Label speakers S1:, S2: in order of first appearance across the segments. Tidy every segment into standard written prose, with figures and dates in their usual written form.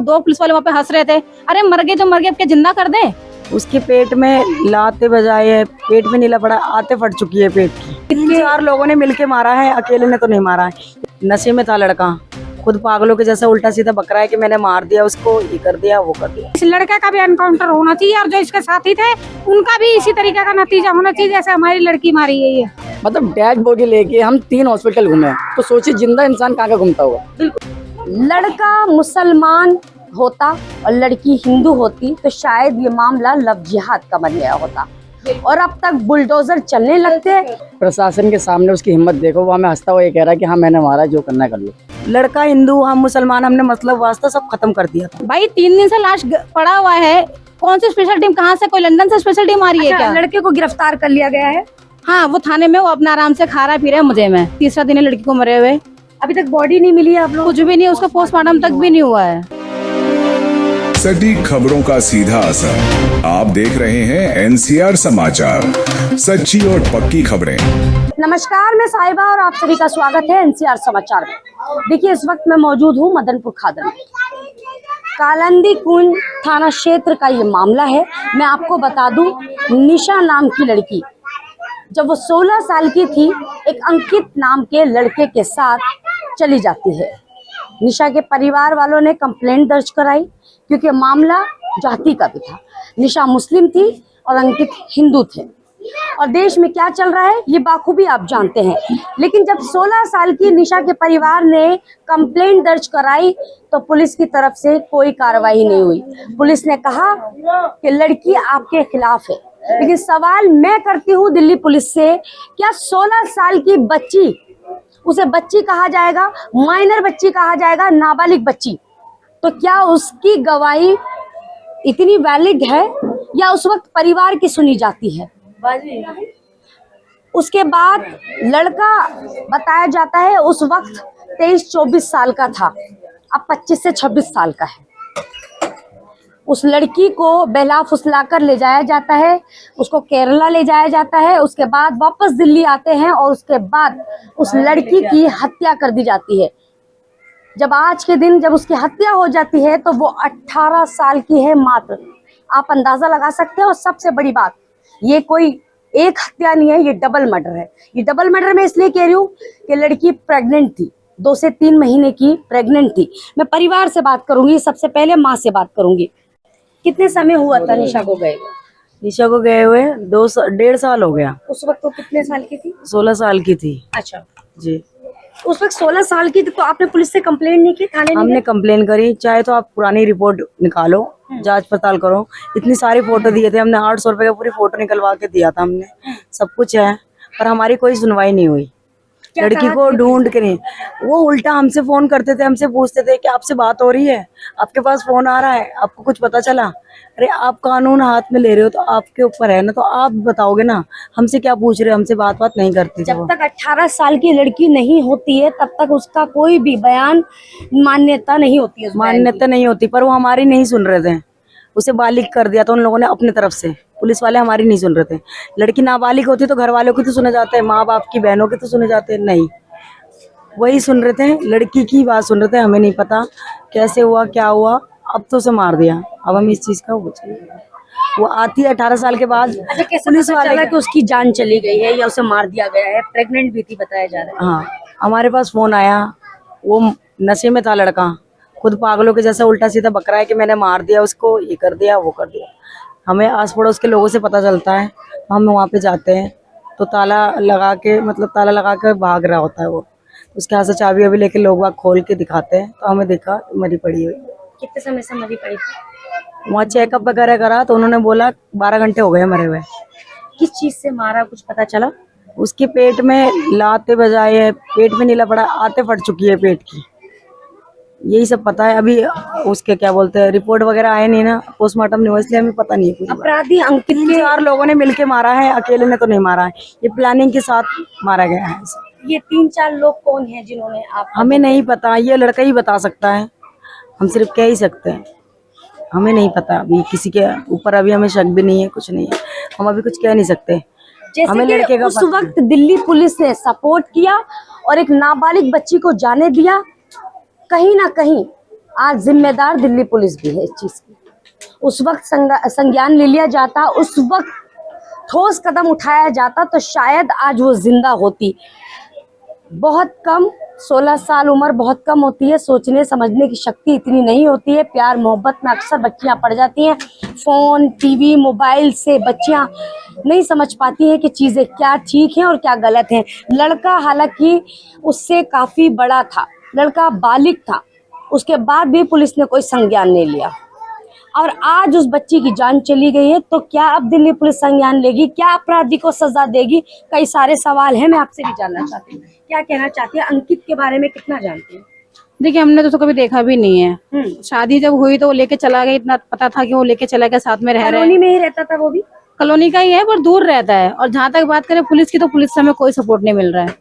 S1: दो पुलिस वाले वहाँ पे हंस रहे थे, अरे मर गए तो मर गए, अब क्या जिंदा कर दें।
S2: उसके पेट में लाते बजाए है, पेट में नीला पड़ा, आते फट चुकी है पेट की। 3-4 लोगों ने मिलके मारा है, अकेले ने तो नहीं मारा है। नशे में था लड़का, खुद पागलों के जैसा उल्टा सीधा बक रहा है कि मैंने मार दिया उसको, ये कर दिया वो कर दिया।
S3: इस लड़के का भी एनकाउंटर होना चाहिए और जो इसके साथी थे उनका भी इसी तरीके का नतीजा होना चाहिए जैसे हमारी लड़की मारी गई है।
S4: मतलब डेड बॉडी लेके हम 3 हॉस्पिटल घूमे, तो सोचिए जिंदा इंसान कहाँ का घूमता होगा।
S5: लड़का मुसलमान होता और लड़की हिंदू होती तो शायद ये मामला लव जिहाद का बन गया होता और अब तक बुलडोजर चलने लगते।
S4: प्रशासन के सामने उसकी हिम्मत देखो, वो हमें हंसता हुआ ये कह रहा है कि हाँ मैंने मारा, जो करना है कर लो।
S2: लड़का हिंदू, हम मुसलमान, हमने मतलब वास्ता सब खत्म कर दिया था।
S1: भाई 3 दिन से लाश पड़ा हुआ है, कौन सी स्पेशल टीम, कहाँ से, कोई लंदन से स्पेशल टीम आ रही है क्या?
S5: लड़के को गिरफ्तार कर लिया गया है।
S1: हाँ, वो थाने में, वो अपना आराम से खा रहा पी रहा है मजे में। तीसरा दिन है लड़की को मरे हुए,
S5: अभी तक बॉडी नहीं मिली है आप लोग?
S1: कुछ भी नहीं, उसका पोस्टमार्टम तक भी नहीं हुआ है।
S6: सटीक खबरों का सीधा असर। आप देख रहे हैं एनसीआर समाचार, सच्ची और पक्की खबरें।
S5: नमस्कार, मैं साहिबा और आप सभी का स्वागत है एनसीआर समाचार में। देखिए, इस वक्त मैं मौजूद हूँ मदनपुर खादर में। कालंदी कुंड थाना क्षेत्र का ये मामला है। मैं आपको बता दूं, निशा नाम की लड़की जब वो 16 साल की थी, एक अंकित नाम के लड़के के साथ चली जाती है। निशा के परिवार वालों ने कंप्लेंट दर्ज कराई क्योंकि मामला जाति का भी था। निशा मुस्लिम थी और अंकित हिंदू थे और देश में क्या चल रहा है ये बाखूबी आप जानते हैं। लेकिन जब 16 साल की निशा के परिवार ने कंप्लेंट दर्ज कराई तो पुलिस की तरफ से कोई कार्रवाई नहीं हुई। पुलिस ने कहा कि लड़की आपके खिलाफ है। लेकिन सवाल मैं करती हूँ दिल्ली पुलिस से, क्या 16 साल की बच्ची, उसे बच्ची कहा जाएगा, माइनर बच्ची कहा जाएगा, नाबालिग बच्ची, तो क्या उसकी गवाही इतनी वैलिड है या उस वक्त परिवार की सुनी जाती है? उसके बाद लड़का बताया जाता है उस वक्त 23-24 साल का था, अब 25 से 26 साल का है। उस लड़की को बहला फुसला कर ले जाया जाता है, उसको केरला ले जाया जाता है, उसके बाद वापस दिल्ली आते हैं और उसके बाद उस लड़की की हत्या कर दी जाती है। जब आज के दिन जब उसकी हत्या हो जाती है तो वो 18 साल की है मात्र। आप अंदाजा लगा सकते हैं। और सबसे बड़ी बात, ये कोई एक हत्या नहीं है, ये डबल मर्डर है। ये डबल मर्डर मैं इसलिए कह रही हूँ कि लड़की प्रेग्नेंट थी, 2 से 3 महीने की प्रेग्नेंट थी। मैं परिवार से बात करूंगी, सबसे पहले माँ से बात करूंगी। कितने समय हुआ था निशा को गए?
S2: निशा को गए हुए 1.5 साल हो गया।
S5: उस वक्त वो कितने साल की थी?
S2: 16 साल की थी।
S5: अच्छा
S2: जी,
S5: उस वक्त 16 साल की थी। तो आपने पुलिस से कंप्लेंट नहीं की? थाने
S2: हमने कंप्लेन करी। चाहे तो आप पुरानी रिपोर्ट निकालो, जांच पड़ताल करो। इतनी सारी फोटो दिए थे हमने, 800 रुपए का पूरी फोटो निकलवा के दिया था हमने, सब कुछ है, पर हमारी कोई सुनवाई नहीं हुई। लड़की को ढूंढ के नहीं, वो उल्टा हमसे फोन करते थे, हमसे पूछते थे कि आपसे बात हो रही है, आपके पास फोन आ रहा है, आपको कुछ पता चला? अरे आप कानून हाथ में ले रहे हो तो आपके ऊपर है ना, तो आप बताओगे ना, हमसे क्या पूछ रहे हो? हमसे बात नहीं करती।
S5: जब तक 18 साल की लड़की नहीं होती है तब तक उसका कोई भी बयान मान्यता नहीं होती है।
S2: मान्यता नहीं होती, पर वो हमारी नहीं सुन रहे थे। उसे बालिग कर दिया था उन लोगों ने अपनी तरफ से, पुलिस वाले हमारी नहीं सुन रहे थे। लड़की नाबालिग होती तो घर वालों की तो सुने जाते हैं, माँ बाप की, बहनों की तो सुने जाते हैं, नहीं, वही सुन रहे थे, लड़की की बात सुन रहे थे। हमें नहीं पता कैसे हुआ, क्या हुआ, अब तो उसे मार दिया। अब हम इस चीज का वो आती है 18 साल के बाद।
S5: अच्छा, कैसे पुलिस वाले कि उसकी जान चली गई है या उसे मार दिया गया है? प्रेग्नेंट भी थी बताया जा रहा है।
S2: हाँ, हमारे पास फोन आया, वो नशे में था लड़का, खुद पागलों के जैसा उल्टा सीधा बक रहा है कि मैंने मार दिया उसको, ये कर दिया वो कर दिया। हमें आस पड़ोस के लोगों से पता चलता है, हम वहाँ पे जाते हैं तो ताला लगा के भाग रहा होता है वो। उसके हाथ से चाबी अभी लेके लोग वहाँ खोल के दिखाते हैं तो हमें देखा मरी पड़ी हुई।
S5: कितने समय से मरी पड़ी थी?
S2: वहाँ चेकअप वगैरह करा तो उन्होंने बोला 12 घंटे हो गए मरे हुए।
S5: किस चीज से मारा कुछ पता चला?
S2: उसके पेट में लाते बजाए है, पेट में नीला पड़ा, आते फट चुकी है पेट की, यही सब पता है। अभी उसके क्या बोलते हैं, रिपोर्ट वगैरह आए नहीं ना, पोस्टमार्टम नहीं हुआ, इसलिए हमें पता नहीं है।
S5: अपराधी अंकित
S2: 3-4 लोगों ने मिलके मारा है, अकेले ने तो नहीं मारा है, ये प्लानिंग के साथ मारा गया है।
S5: ये 3-4 लोग कौन हैं जिन्होंने आप?
S2: हमें नहीं पता, ये लड़का ही बता सकता है, हम सिर्फ कह ही सकते हैं, हमें नहीं पता। अभी किसी के ऊपर अभी हमें शक भी नहीं है, कुछ नहीं है, हम अभी कुछ कह नहीं सकते।
S5: हमें लड़के का उस वक्त दिल्ली पुलिस ने सपोर्ट किया और एक नाबालिग बच्ची को जाने दिया। कहीं ना कहीं आज जिम्मेदार दिल्ली पुलिस भी है इस चीज की। उस वक्त संज्ञान ले लिया जाता, उस वक्त ठोस कदम उठाया जाता तो शायद आज वो जिंदा होती। बहुत कम, 16 साल उम्र बहुत कम होती है, सोचने समझने की शक्ति इतनी नहीं होती है। प्यार मोहब्बत में अक्सर बच्चियां पड़ जाती हैं। फोन, टीवी, मोबाइल से बच्चियां नहीं समझ पाती हैं कि चीजें क्या ठीक हैं और क्या गलत हैं। लड़का हालांकि उससे काफी बड़ा था, लड़का बालिग था, उसके बाद भी पुलिस ने कोई संज्ञान नहीं लिया और आज उस बच्ची की जान चली गई है। तो क्या अब दिल्ली पुलिस संज्ञान लेगी? क्या अपराधी को सजा देगी? कई सारे सवाल हैं, मैं आपसे भी जानना चाहती हूँ। क्या कहना चाहती है? अंकित के बारे में कितना जानती है?
S1: देखिए, हमने तो उसको कभी देखा भी नहीं है। शादी जब हुई तो वो लेके चला गया, इतना पता था कि वो लेके चला गया, साथ में रह रहे
S5: कॉलोनी में ही रहता था, वो भी
S1: कॉलोनी का ही है पर दूर रहता है। और जहाँ तक बात करें पुलिस की, तो पुलिस से हमें कोई सपोर्ट नहीं मिल रहा है,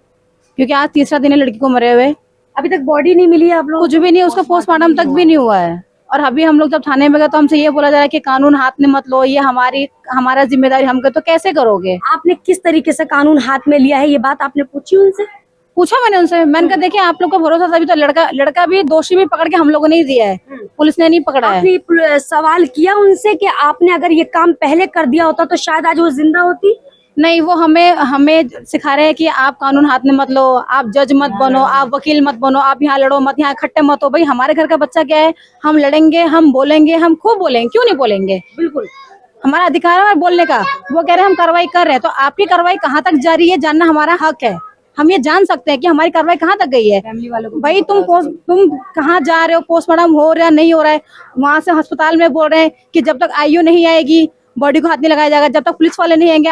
S1: क्योंकि आज तीसरा दिन है लड़की को मरे हुए,
S5: अभी तक बॉडी नहीं मिली है। आप लोग
S1: कुछ भी नहीं, उसका पोस्टमार्टम तक भी नहीं हुआ है। और अभी हम लोग जब थाने में गए तो हमसे ये बोला जा रहा है कि कानून हाथ में मत लो, ये हमारा जिम्मेदारी हम कहे, तो कैसे करोगे?
S5: आपने किस तरीके से कानून हाथ में लिया है, ये बात आपने पूछी उनसे?
S1: पूछा मैंने उनसे, मैंने कहा देखिए आप लोग को भरोसा था, अभी तो लड़का भी दोषी भी पकड़ के हम लोगों ने ही दिया है, पुलिस ने नहीं पकड़ा है।
S5: आपने सवाल किया उनसे कि आपने अगर ये काम पहले कर दिया होता तो शायद आज वो जिंदा होती?
S1: नहीं, वो हमें सिखा रहे हैं कि आप कानून हाथ में मत लो, आप जज मत बनो, आप वकील मत बनो, आप यहाँ लड़ो मत, यहाँ इकट्ठे मत हो। भाई हमारे घर का बच्चा क्या है, हम लड़ेंगे, हम बोलेंगे, हम खूब बोलेंगे, क्यों नहीं बोलेंगे?
S5: बिल्कुल
S1: हमारा अधिकार है बोलने का। वो कह रहे हैं हम कार्रवाई कर रहे हैं, तो आपकी कार्रवाई कहाँ तक जारी है जानना हमारा हक है। हम ये जान सकते हैं कि हमारी कार्रवाई कहाँ तक गई है। भाई तुम कहाँ जा रहे हो, पोस्टमार्टम हो रहा है नहीं हो रहा है, वहां से अस्पताल में बोल रहे हैं कि जब तक आईयू नहीं आएगी बॉडी को हाथ नहीं लगाया जाएगा, जब तक पुलिस वाले नहीं आएंगे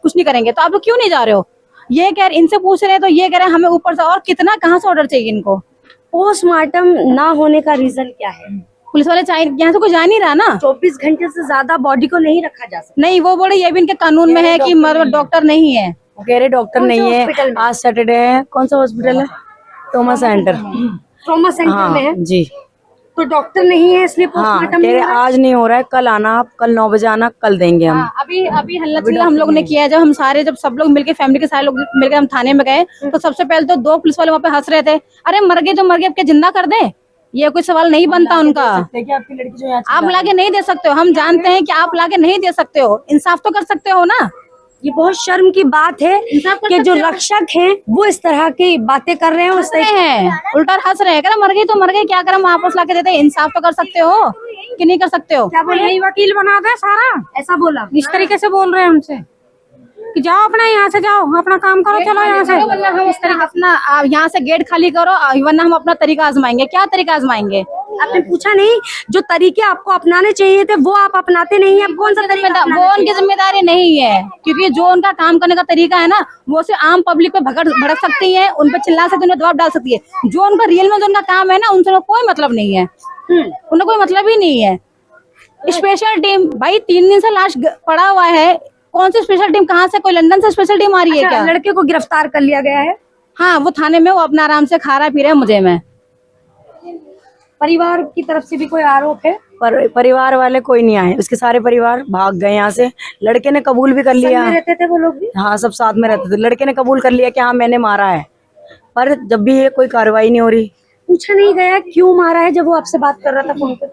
S1: कुछ नहीं करेंगे। तो आप लोग क्यों नहीं जा रहे हो? ये कह रहे, इनसे पूछ रहे हैं तो ये कह रहे हैं हमें ऊपर से और कितना, कहाँ से ऑर्डर चाहिए इनको?
S5: पोस्टमार्टम ना होने का रीजन क्या है?
S1: पुलिस वाले चाहिए, यहाँ से कोई जा नहीं रहा ना।
S5: 24 घंटे से ज्यादा बॉडी को नहीं रखा जा सकता।
S1: नहीं, वो बोले ये भी इनके कानून में है कि मतलब डॉक्टर नहीं है।
S2: वो कह रहे डॉक्टर नहीं है, आज सैटरडे है। कौन सा हॉस्पिटल है? Trauma centre.
S5: ट्रॉमा सेंटर में है
S2: जी,
S5: तो डॉक्टर नहीं है इसलिए पोस्टमार्टम
S2: कह रहे आज नहीं हो रहा है, कल आना, आप कल 9 बजे आना, कल देंगे हम।
S1: अभी हल्ला चिल्ला हम लोग ने किया है। जब सब लोग मिलके, फैमिली के सारे लोग मिलकर हम थाने में गए तो सबसे पहले तो 2 पुलिस वाले वहाँ पे हंस रहे थे, अरे मर गए तो मर गए, अब क्या जिंदा कर दे? ये कोई सवाल नहीं बनता उनका।
S2: आपकी लड़की जो
S1: आप लाके नहीं दे सकते हो, हम जानते हैं कि आप लाके नहीं दे सकते हो, इंसाफ तो कर सकते हो ना।
S5: ये बहुत शर्म की बात है कि जो रक्षक हैं वो इस तरह की बातें कर रहे हैं, उस तरह
S1: हैं उल्टा हंस रहे हैं, कह रहे मर गई तो मर गई, क्या करें वापस लाके देते। इंसाफ तो कर सकते हो कि नहीं कर सकते हो?
S3: क्या बोले? वकील बना दे सारा,
S5: ऐसा बोला।
S3: इस तरीके से बोल रहे हैं हमसे कि जाओ अपना यहाँ से, जाओ अपना काम करो, चलो यहाँ से।
S1: इस तरीके अपना यहाँ से गेट खाली करो, वरना हम अपना तरीका आजमाएंगे। क्या तरीका आजमाएंगे?
S5: आपने पूछा नहीं? जो तरीके आपको अपनाने चाहिए थे वो आप अपनाते नहीं है। कौन सा तरीका?
S1: वो उनकी जिम्मेदारी नहीं है, क्योंकि जो उनका काम करने का तरीका है ना, वो से आम पब्लिक पे भड़क सकती है, उन पे चिल्ला सकती है, उन्हें दबाव डाल सकती है। जो उनका रियल में जो उनका काम है ना, उनसे कोई मतलब नहीं है, उन्हें कोई मतलब ही नहीं है। स्पेशल टीम, भाई 3 दिन से लाश पड़ा हुआ है, कौन सी स्पेशल टीम? कहाँ से? कोई लंदन से स्पेशल टीम आ रही है क्या?
S5: लड़के को गिरफ्तार कर लिया गया है।
S1: हाँ, वो थाने में, वो अपना आराम से खा रहा पी रहा है मुझे में।
S5: परिवार की तरफ से भी कोई आरोप है?
S2: परिवार वाले कोई नहीं आए, उसके सारे परिवार भाग गए यहाँ से। लड़के ने कबूल भी कर लिया।
S5: रहते थे वो लोग भी?
S2: हाँ, सब साथ में रहते थे। लड़के ने कबूल कर लिया कि हाँ मैंने मारा है, पर जब भी ये कोई कार्रवाई नहीं हो रही।
S5: पूछा नहीं गया क्यों मारा है जब वो आपसे बात कर रहा था फोन पे?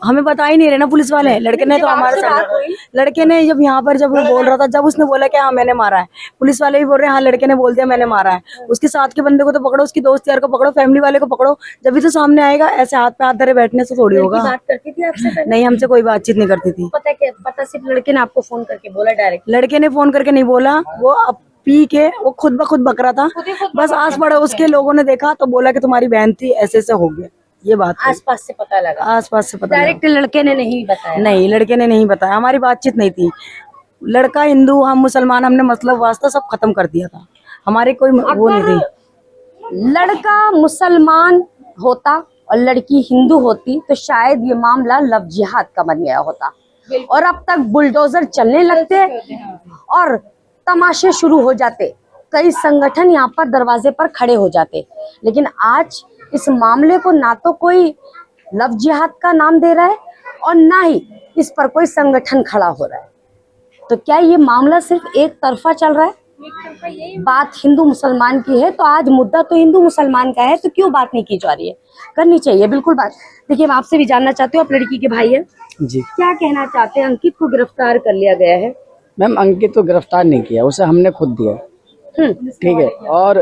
S2: हमें बता ही नहीं रहे ना पुलिस वाले। लड़के ने तो हमारे साथ, लड़के ने जब यहाँ पर जब वो बोल रहा था, जब उसने बोला कि हाँ मैंने मारा है, पुलिस वाले भी बोल रहे हैं हाँ लड़के ने बोल दिया मैंने मारा है। उसके साथ के बंदे को तो पकड़ो, उसकी दोस्त यार को पकड़ो, फैमिली वाले को पकड़ो, जब भी तो सामने आएगा। ऐसे हाथ पे हाथ धरे बैठने से थोड़ी होगा।
S5: बात करती थी आपसे?
S2: नहीं, हमसे कोई बातचीत नहीं करती थी।
S5: पता सिर्फ लड़के ने आपको फोन करके बोला डायरेक्ट?
S2: लड़के ने फोन करके नहीं बोला, वो अब पी के वो खुद ब खुद बक रहा था। बस आस पड़ोस के लोगों ने देखा तो बोला कि तुम्हारी बहन थी, ऐसे ऐसे हो गया। ये बात
S5: आसपास से पता लगा?
S2: आसपास से पता
S5: डायरेक्ट लड़के ने नहीं बताया?
S2: नहीं, लड़के ने नहीं बताया, हमारी बातचीत नहीं थी। लड़का हिंदू, हम मुसलमान, हमने मतलब वास्ता सब खत्म कर दिया था, हमारे कोई वो नहीं थी।
S5: लड़का मुसलमान होता और लड़की हिंदू होती तो शायद ये मामला लव जिहाद का बन गया होता और अब तक बुलडोजर चलने लगते और तमाशे शुरू हो जाते, कई संगठन यहाँ पर दरवाजे पर खड़े हो जाते। लेकिन आज इस मामले को ना तो कोई लव जिहाद का नाम दे रहा है और ना ही इस पर कोई संगठन खड़ा हो रहा है। तो क्या ये मामला सिर्फ एक तरफा चल रहा है? बात हिंदू मुसलमान की है, तो आज मुद्दा तो हिंदू मुसलमान का है, तो क्यों बात नहीं की जा रही है? करनी चाहिए बिल्कुल बात। देखिए, मैं आपसे भी जानना चाहती हूँ, आप लड़की के भाई हैं,
S4: जी
S5: क्या कहना चाहते हैं? अंकित को गिरफ्तार कर लिया गया है।
S4: मैम, अंकित को गिरफ्तार नहीं किया, उसे हमने खुद दिया, ठीक है। और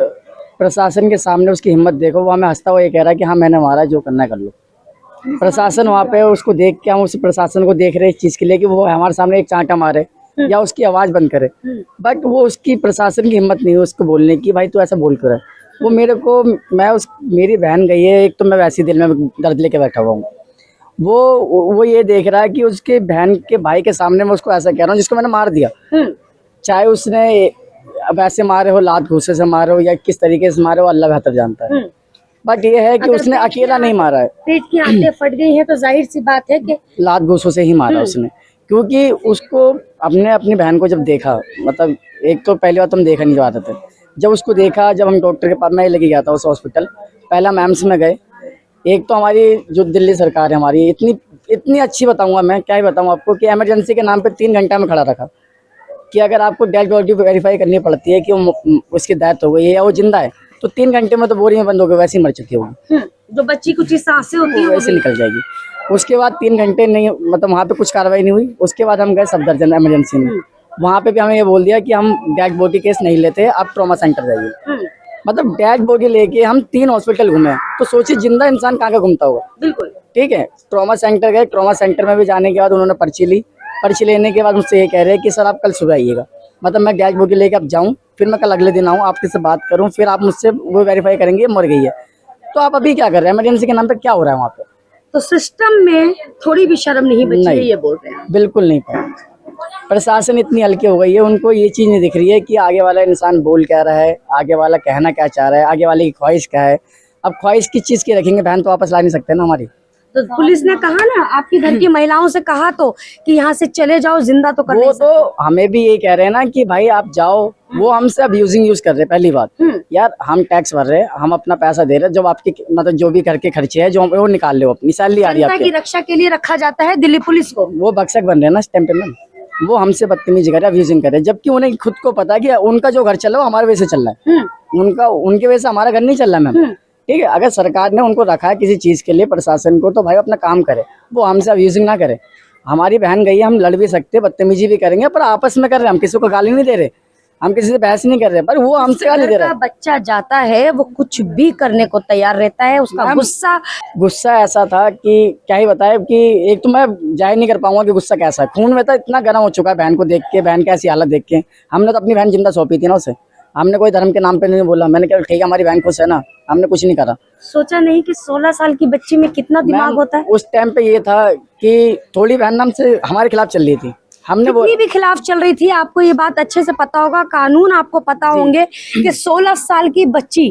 S4: प्रशासन के सामने उसकी हिम्मत देखो, वो हमें हंसता हुआ ये कह रहा है कि हाँ मैंने मारा, जो करना है कर लो। प्रशासन वहाँ पे उसको देख के, हम उस प्रशासन को देख रहे इस चीज के लिए कि वो हमारे सामने एक चांटा मारे या उसकी आवाज बंद करे, बट वो उसकी प्रशासन की हिम्मत नहीं है उसको बोलने की, भाई तू ऐसा बोल कर। वो मेरे को, मेरी बहन गई है, एक तो मैं वैसे दिल में दर्द लेके बैठा हुआ हूँ, वो ये देख रहा है कि उसके बहन के भाई के सामने मैं उसको ऐसा कह रहा हूँ जिसको मैंने मार दिया, चाहे उसने वैसे मारे हो, लात घूसे से मारे हो या किस तरीके से मारे हो, अल्लाह बेहतर जानता है। बट ये है कि उसने अकेला नहीं मारा है,
S5: पेट की आंतें फट गई हैं, तो जाहिर सी बात है कि
S4: लात घूसों से ही मारा उसने, क्योंकि उसको अपनी बहन को जब देखा, मतलब एक तो पहली बार तुम देखा नहीं चाहते थे, जब उसको देखा, जब हम डॉक्टर के पास, मैं लेके गया था उस हॉस्पिटल, पहला हम एम्स में गए। एक तो हमारी जो दिल्ली सरकार है हमारी इतनी अच्छी, बताऊंगा मैं क्या ही बताऊं आपको, कि इमरजेंसी के नाम पे 3 घंटा में खड़ा रखा कि अगर आपको डेड बॉडी वेरीफाई करनी पड़ती है कि उसकी डेथ हो गई है या वो जिंदा है, तो 3 घंटे में तो बोरी में बंद हो गए, वैसे ही मर चुकी होगी,
S5: जो बच्ची कुछ सांसें होती है
S4: वैसे निकल जाएगी। उसके बाद 3 घंटे नहीं, मतलब वहाँ पे कुछ कार्रवाई नहीं हुई। उसके बाद हम गए सफदरजंग इमरजेंसी में, वहाँ पे भी हमें ये बोल दिया कि हम डेड बॉडी केस नहीं लेते, आप ट्रॉमा सेंटर जाइए। मतलब डेड बॉडी लेके हम 3 हॉस्पिटल घूमे, तो सोचिए जिंदा इंसान कहाँ का घूमता होगा।
S5: बिल्कुल
S4: ठीक है, ट्रॉमा सेंटर गए, ट्रॉमा सेंटर में भी जाने के बाद उन्होंने पर्ची ली, पर्ची लेने के बाद मुझसे ये कह रहे हैं कि सर आप कल सुबह आइएगा, मतलब मैं डेड बॉडी लेके अब जाऊँ, फिर मैं कल अगले दिन आऊँ, आपके से बात करूँ, फिर आप मुझसे वो वेरीफाई करेंगे मर गई है। तो आप अभी क्या कर रहे हैं, इमरजेंसी के नाम पे क्या हो रहा है वहाँ पे?
S5: तो सिस्टम में थोड़ी भी शर्म नहीं बची है, ये बोल रहे हैं।
S4: बिल्कुल नहीं पाया। प्रशासन इतनी हल्की हो गई है, उनको ये चीज़ नहीं दिख रही है कि आगे वाला इंसान बोल क्या रहा है, आगे वाला कहना क्या चाह रहा है, आगे वाले की ख्वाहिश क्या है। अब ख्वाहिश किस चीज़ की रखेंगे, बहन तो वापस ला नहीं सकते ना हमारी।
S5: तो पुलिस ने कहा ना, आपके घर की महिलाओं से कहा तो कि यहाँ से चले जाओ, जिंदा तो कर नहीं
S4: वो
S5: सकते।
S4: तो हमें भी ये कह रहे हैं ना कि भाई आप जाओ, वो हमसे अब यूज कर रहे हैं। पहली बात यार, हम टैक्स भर रहे हैं, हम अपना पैसा दे रहे हैं, जब आपके मतलब जो भी घर के खर्चे है जो वो निकाल लो, अपनी सैलरी आ रही है
S5: जनता की
S4: आपके,
S5: रक्षा के लिए रखा जाता है दिल्ली पुलिस को।
S4: वो भक्षक बन रहे हैं ना इस टाइम पे मैम। वो हमसे बदतमीजी कर रहे हैं, अब्यूजिंग कर रहे हैं, जबकि उन्हें खुद को पता है कि उनका जो घर चल रहा है वो हमारे वजह से चल रहा है, उनके वजह से हमारा घर नहीं चल रहा है मैम। ठीक है, अगर सरकार ने उनको रखा है किसी चीज के लिए, प्रशासन को, तो भाई अपना काम करे, वो हमसे अब्यूजिंग ना करे। हमारी बहन गई है, हम लड़ भी सकते, बदतमीजी भी करेंगे, पर आपस में कर रहे हैं, हम किसी को गाली नहीं दे रहे, हम किसी से बहस नहीं कर रहे, पर वो हमसे गाली दे रहा है।
S5: बच्चा जाता है, वो कुछ भी करने को तैयार रहता है, उसका
S4: गुस्सा ऐसा था कि क्या ही बताए, कि एक तो मैं जाहिर नहीं कर पाऊंगा कि गुस्सा कैसा है। खून में तो इतना गर्म हो चुका है बहन को देख के, बहन की ऐसी हालत देख के। हमने तो अपनी बहन जिंदा सौंपी थी ना उसे, हमने कोई धर्म के नाम पे नहीं बोला, मैंने कहा ठीक है हमारी बहन खुश है ना, हमने कुछ नहीं करा।
S5: सोचा नहीं कि 16 साल की बच्ची में कितना दिमाग होता है।
S4: उस टाइम पे ये था कि थोड़ी बहन हमसे हमारे खिलाफ चल रही थी, हमने
S5: कितनी भी खिलाफ चल रही थी, आपको ये बात अच्छे से पता होगा, कानून आपको पता होंगे कि 16 साल की बच्ची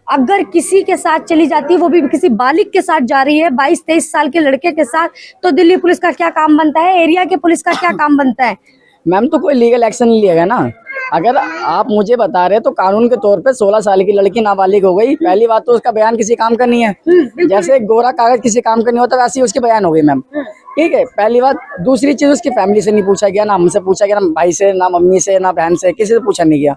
S5: अगर किसी के साथ चली जाती है, वो भी किसी बालिग के साथ जा रही है, 22-23 साल के लड़के के साथ, तो दिल्ली पुलिस का क्या काम बनता है, एरिया के पुलिस का क्या काम बनता है?
S4: मैम तो कोई लीगल एक्शन नहीं लिया गया ना। अगर आप मुझे बता रहे तो कानून के तौर पे 16 साल की लड़की नाबालिग हो गई, पहली बात तो उसका बयान किसी काम का नहीं है। जैसे गोरा कागज किसी काम का नहीं होता, वैसे ही उसके बयान हो गई मैम। ठीक है, पहली बात। दूसरी चीज, उसकी फैमिली से नहीं पूछा गया, ना हमसे पूछा गया, ना भाई से, ना मम्मी से, ना बहन से, किसी से पूछा नहीं गया।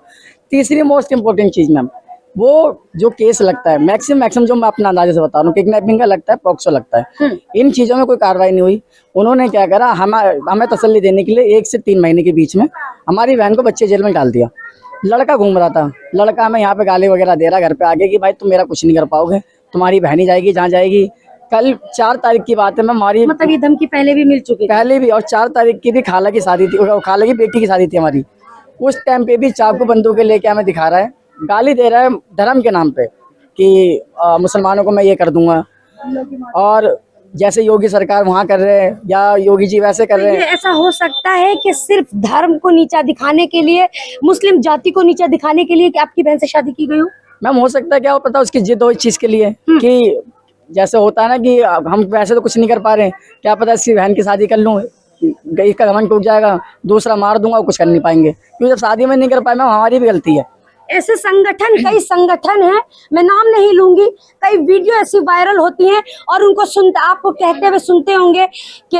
S4: तीसरी मोस्ट इम्पोर्टेंट चीज मैम, वो जो केस लगता है मैक्सिमम जो मैं अपना अंदाजे से बता रहा हूँ, किडनैपिंग का लगता है, पॉक्सो लगता है, इन चीजों में कोई कार्रवाई नहीं हुई। उन्होंने क्या करा, हमें तसल्ली देने के लिए 1 से 3 महीने के बीच में हमारी बहन को बच्चे जेल में डाल दिया। लड़का घूम रहा था, लड़का हमें यहाँ पे गाली वगैरह दे रहा घर पे आके कि भाई तुम मेरा कुछ नहीं कर पाओगे, तुम्हारी बहन ही जाएगी जहाँ जाएगी। कल 4 तारीख की बात है मैम, हमारी
S5: मतलब ये धमकी पहले भी मिल चुकी है?
S4: पहले भी, और 4 तारीख की भी खाला की शादी थी, खाला की बेटी की शादी थी हमारी। उस टाइम पे भी चाकू बंदूकें लेके हमें दिखा रहा है, गाली दे रहा है धर्म के नाम पे कि मुसलमानों को मैं ये कर दूंगा, और जैसे योगी सरकार वहाँ कर रहे हैं या योगी जी वैसे कर रहे हैं।
S5: ये ऐसा हो सकता है कि सिर्फ धर्म को नीचा दिखाने के लिए, मुस्लिम जाति को नीचा दिखाने के लिए कि आपकी बहन से शादी की गई हो?
S4: मैम हो सकता है, क्या हो पता उसकी जिद हो इस चीज के लिए, कि जैसे होता है ना कि हम वैसे तो कुछ नहीं कर पा रहे हैं, क्या पता इसकी बहन की शादी कर लूँ, इसका घमंड टूट जाएगा, दूसरा मार दूंगा, कुछ कर नहीं पाएंगे, क्योंकि जब शादी में नहीं कर पाए मैम हमारी भी गलती है।
S5: ऐसे संगठन, कई संगठन हैं, मैं नाम नहीं लूंगी, कई वीडियो ऐसी वायरल होती हैं और उनको सुनते, आपको कहते हुए सुनते होंगे कि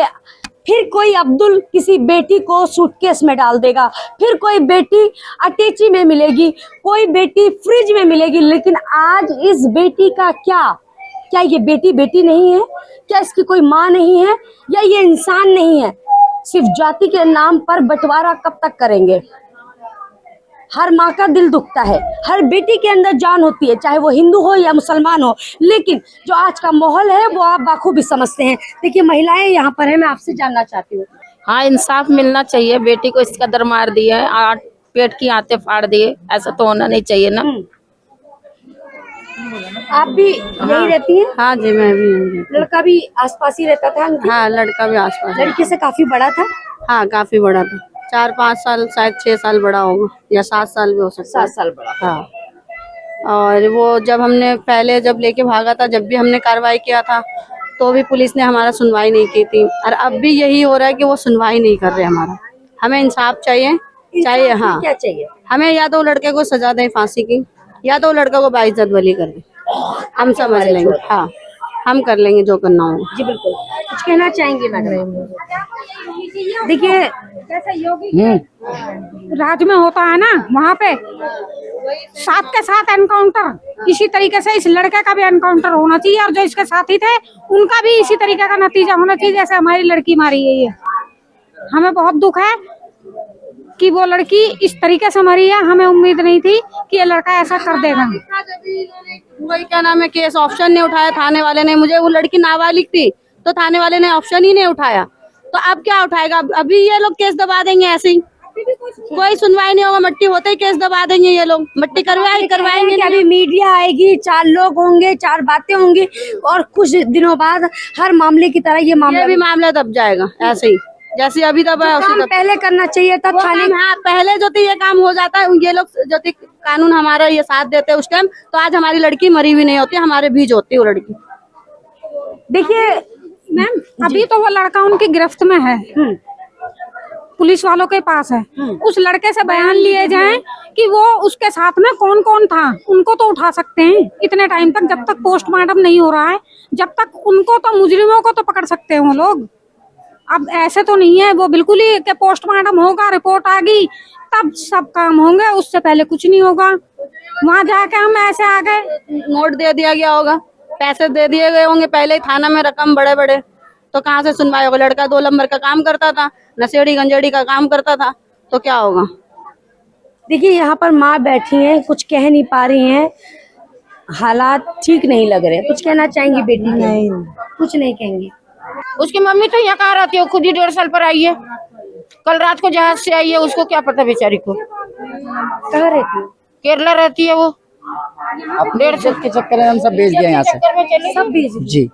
S5: फिर कोई अब्दुल किसी बेटी को सूटकेस में डाल देगा, फिर कोई बेटी अटैची में मिलेगी, कोई बेटी फ्रिज में मिलेगी। लेकिन आज इस बेटी का क्या ये बेटी बेटी नहीं है? क्या इसकी कोई माँ नहीं है? या ये इंसान नहीं है? सिर्फ जाति के नाम पर बंटवारा कब तक करेंगे? हर माँ का दिल दुखता है, हर बेटी के अंदर जान होती है, चाहे वो हिंदू हो या मुसलमान हो। लेकिन जो आज का माहौल है वो आप बाखूबी समझते हैं। देखिए महिलाएं यहाँ पर है, मैं आपसे जानना चाहती हूँ।
S7: हाँ, इंसाफ मिलना चाहिए। बेटी को इस कदर मार दिया है, 8 पेट की आंतें फाड़ दिए, ऐसा तो होना नहीं चाहिए ना।
S5: आप भी यही रहती हैं?
S7: हाँ जी, मैं भी हूँ।
S5: लड़का भी आसपास ही रहता था?
S7: हाँ, लड़का भी आसपास।
S5: लड़के से काफी बड़ा था?
S7: हाँ, काफी बड़ा था, 4-5 साल, शायद 6 साल बड़ा होगा, या 7 साल भी हो सकता है।
S5: 7 साल बड़ा।
S7: हाँ, और वो जब हमने पहले जब लेके भागा था, जब भी हमने कार्रवाई किया था, तो भी पुलिस ने हमारा सुनवाई नहीं की थी। और अब भी यही हो रहा है कि वो सुनवाई नहीं कर रहे हमारा। हमें इंसाफ चाहिए। हाँ,
S5: क्या चाहिए?
S7: हमें या तो लड़के को सजा दें फांसी की, या तो लड़के को बाइज्जत बरी कर दें। हम समझ लेंगे। हाँ, हम कर लेंगे जो करना होगा।
S5: जी बिल्कुल। कुछ कहना चाहेंगे मैडम? देखिए
S3: राज्य में होता है ना, वहाँ पे साथ के साथ एनकाउंटर, इसी तरीके से इस लड़के का भी एनकाउंटर होना चाहिए, और जो इसके साथी थे उनका भी इसी तरीके का नतीजा होना चाहिए जैसे हमारी लड़की मारी गई है। हमें बहुत दुख है कि वो लड़की इस तरीके से मरी है। हमें उम्मीद नहीं थी कि ये लड़का ऐसा कर देगा।
S7: वही क्या नाम है, केस ऑप्शन नहीं उठाया थाने वाले ने। मुझे वो लड़की नाबालिग थी तो थाने वाले ने ऑप्शन ही नहीं उठाया, तो अब क्या उठाएगा? अभी ये लोग केस दबा देंगे ऐसे ही, कोई सुनवाई नहीं होगा। मट्टी होते ही केस दबा देंगे ये लोग। मट्टी करवाएंगे।
S5: अभी मीडिया आएगी, 4 लोग होंगे, 4 बातें होंगी, और कुछ दिनों बाद हर मामले की तरह ये
S7: भी मामला दब जाएगा ऐसे ही, जैसे अभी दबा है।
S5: काम पहले करना चाहिए था थाने।
S7: हाँ, पहले जो थी ये काम हो जाता है। ये लोग जो थी कानून हमारा ये साथ देते उस टाइम, तो आज हमारी लड़की मरी भी नहीं होती, हमारे बीच होती वो लड़की।
S5: देखिए
S3: मैम, अभी तो वो लड़का उनकी गिरफ्त में है, पुलिस वालों के पास है। उस लड़के से बयान लिए जाएं कि वो उसके साथ में कौन कौन था, उनको तो उठा सकते हैं इतने टाइम तक, जब तक पोस्टमार्टम नहीं हो रहा है। जब तक उनको तो, मुजरिमों को तो पकड़ सकते हैं वो लोग। अब ऐसे तो नहीं है, वो बिल्कुल ही कि पोस्टमार्टम होगा, रिपोर्ट आ गई तब सब काम होंगे, उससे पहले कुछ नहीं होगा। वहाँ जाके हम ऐसे आ गए,
S7: नोट दे दिया गया होगा, पैसे दे दिए गए होंगे पहले ही थाना में, रकम बड़े बड़े, तो कहाँ से सुनवाई होगा? लड़का 2 नंबर का काम करता था, नशेड़ी गंजेड़ी का काम करता था, तो क्या होगा?
S5: देखिए यहाँ पर माँ बैठी हैं, कुछ कह नहीं पा रही हैं, हालात ठीक नहीं लग रहे। कुछ कहना चाहेंगी बेटी? नहीं, कुछ नहीं कहेंगी।
S7: उसकी मम्मी तो यहाँ कहाँ रहती है? खुद ही 1.5 साल पर आई है, कल रात को जहाज से आई है, उसको क्या पता बेचारी को।
S5: कहाँ रहती है?
S7: केरला रहती है वो।
S4: अपनी इज्जत के चक्कर में हम सब भेज दिए यहाँ से,
S5: सब बीज
S4: जी।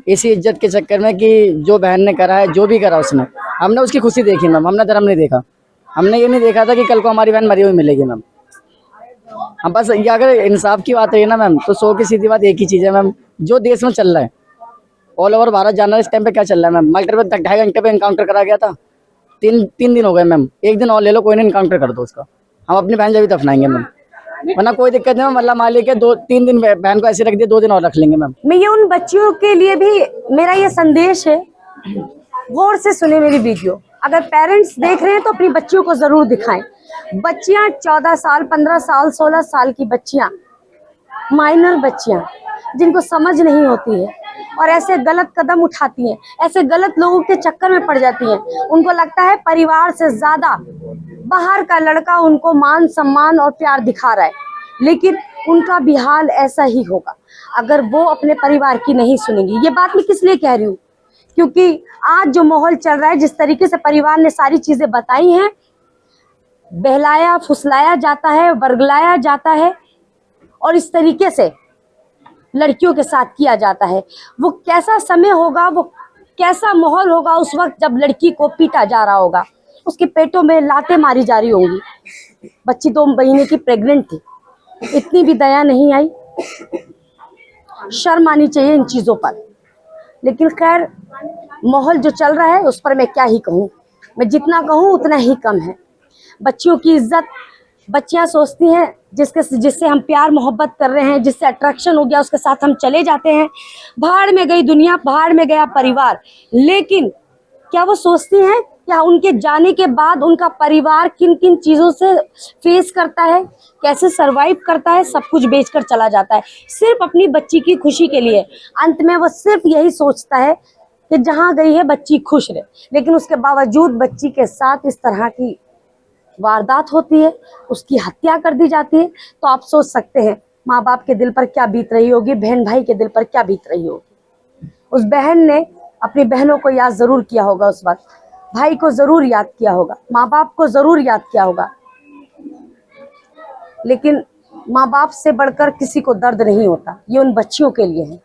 S4: इसी इज्जत के चक्कर में कि जो बहन ने करा है, जो भी करा उसने, हमने उसकी खुशी देखी मैम, हमने धर्म नहीं देखा। हमने ये नहीं देखा था कि कल को हमारी बहन मरी हुई मिलेगी मैम। हम बस ये, अगर इंसाफ की बात रही है ना मैम, तो 100 की सीधी बात एक ही चीज़ है मैम, जो देश में चल रहा है, ऑल ओवर भारत जाना है इस टाइम पे क्या चल रहा है मैम। मल्टर पे 2.5 घंटे पे इनकाउंटर करा गया था, 3 दिन हो गए मैम। 1 दिन और ले लो, कोई नहीं इनकाउंटर कर दो उसका, हम अपनी बहन जब भी दफनाएंगे मैम, वरना कोई दिक्कत नहीं मैम। अल्लाह मालिक है, 2-3 दिन बहन को ऐसे रख दिया, 2 दिन और रख लेंगे मैम।
S5: मैं ये उन बच्चियों के लिए भी मेरा ये संदेश है, गौर से सुने मेरी वीडियो। अगर पेरेंट्स देख रहे हैं तो अपनी बच्चियों को जरूर दिखाएं। बच्चियां 14 साल, 15 साल, 16 साल की बच्चियां, माइनर बच्चियां जिनको समझ नहीं होती है और ऐसे गलत कदम उठाती हैं, ऐसे गलत लोगों के चक्कर में पड़ जाती हैं। उनको लगता है परिवार से ज्यादा बाहर का लड़का उनको मान सम्मान और प्यार दिखा रहा है, लेकिन उनका भी हाल ऐसा ही होगा अगर वो अपने परिवार की नहीं सुनेंगी। ये बात मैं किस लिए कह रही हूँ, क्योंकि आज जो माहौल चल रहा है, जिस तरीके से परिवार ने सारी चीजें बताई हैं, बहलाया फुसलाया जाता है, वर्गलाया जाता है और इस तरीके से लड़कियों के साथ किया जाता है। वो कैसा समय होगा, वो कैसा माहौल होगा उस वक्त जब लड़की को पीटा जा रहा होगा, उसके पेटों में लातें मारी जा रही होंगी। बच्ची 2 महीने की प्रेग्नेंट थी, इतनी भी दया नहीं आई। शर्म आनी चाहिए इन चीजों पर। लेकिन खैर, माहौल जो चल रहा है उस पर मैं क्या ही कहूँ, मैं जितना कहूँ उतना ही कम है। बच्चियों की इज्जत, बच्चियां सोचती हैं जिससे हम प्यार मोहब्बत कर रहे हैं, जिससे अट्रैक्शन हो गया, उसके साथ हम चले जाते हैं। भाड़ में गई दुनिया, भाड़ में गया परिवार। लेकिन क्या वो सोचती हैं क्या उनके जाने के बाद उनका परिवार किन किन चीजों से फेस करता है, कैसे सरवाइव करता है? सब कुछ बेचकर चला जाता है सिर्फ अपनी बच्ची की खुशी के लिए। अंत में वो सिर्फ यही सोचता है कि जहां गई है बच्ची खुश रहे, लेकिन उसके बावजूद बच्ची के साथ इस तरह की वारदात होती है, उसकी हत्या कर दी जाती है। तो आप सोच सकते हैं माँ बाप के दिल पर क्या बीत रही होगी, बहन भाई के दिल पर क्या बीत रही होगी। उस बहन ने अपनी बहनों को याद जरूर किया होगा, उस वक्त भाई को जरूर याद किया होगा, माँ बाप को जरूर याद किया होगा, लेकिन माँ बाप से बढ़कर किसी को दर्द नहीं होता। ये उन बच्चियों के लिए है।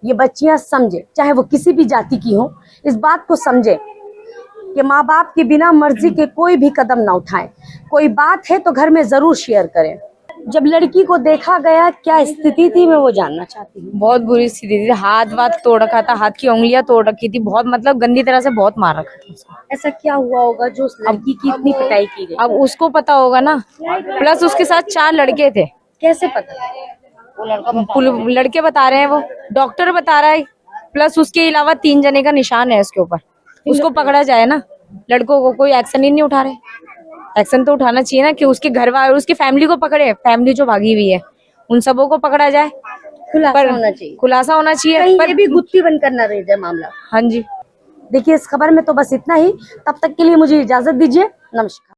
S5: ये बच्चियां समझे, चाहे वो किसी भी जाति की हो, इस बात को समझे कि माँ बाप के बिना मर्जी के कोई भी कदम ना उठाएं। कोई बात है तो घर में जरूर शेयर करें। जब लड़की को देखा गया, क्या स्थिति थी, मैं वो जानना चाहती हूँ।
S8: बहुत बुरी स्थिति थी, हाथ वाथ तोड़ रखा था, हाथ की उंगलियां तोड़ रखी थी, बहुत मतलब गंदी तरह से बहुत मार रखा था उसको।
S5: ऐसा क्या हुआ होगा जो उस लड़की की इतनी पिटाई की गई?
S8: अब उसको पता होगा ना, प्लस उसके साथ 4 लड़के थे।
S5: कैसे पता?
S8: लड़के बता रहे हैं, वो डॉक्टर बता रहा है, प्लस उसके अलावा 3 जने का निशान है उसके ऊपर। उसको पकड़ा जाए ना, लड़कों को कोई एक्शन ही नहीं उठा रहे। एक्शन तो उठाना चाहिए ना कि उसके घर वाले, उसकी फैमिली को पकड़े, फैमिली जो भागी हुई है उन सबों को पकड़ा जाए,
S5: खुलासा होना चाहिए,
S8: खुलासा होना चाहिए।
S5: कहीं ये भी गुत्थी बनकर न रह जाए मामला।
S8: हाँ जी।
S5: देखिए इस खबर में तो बस इतना ही। तब तक के लिए मुझे इजाजत दीजिए। नमस्कार।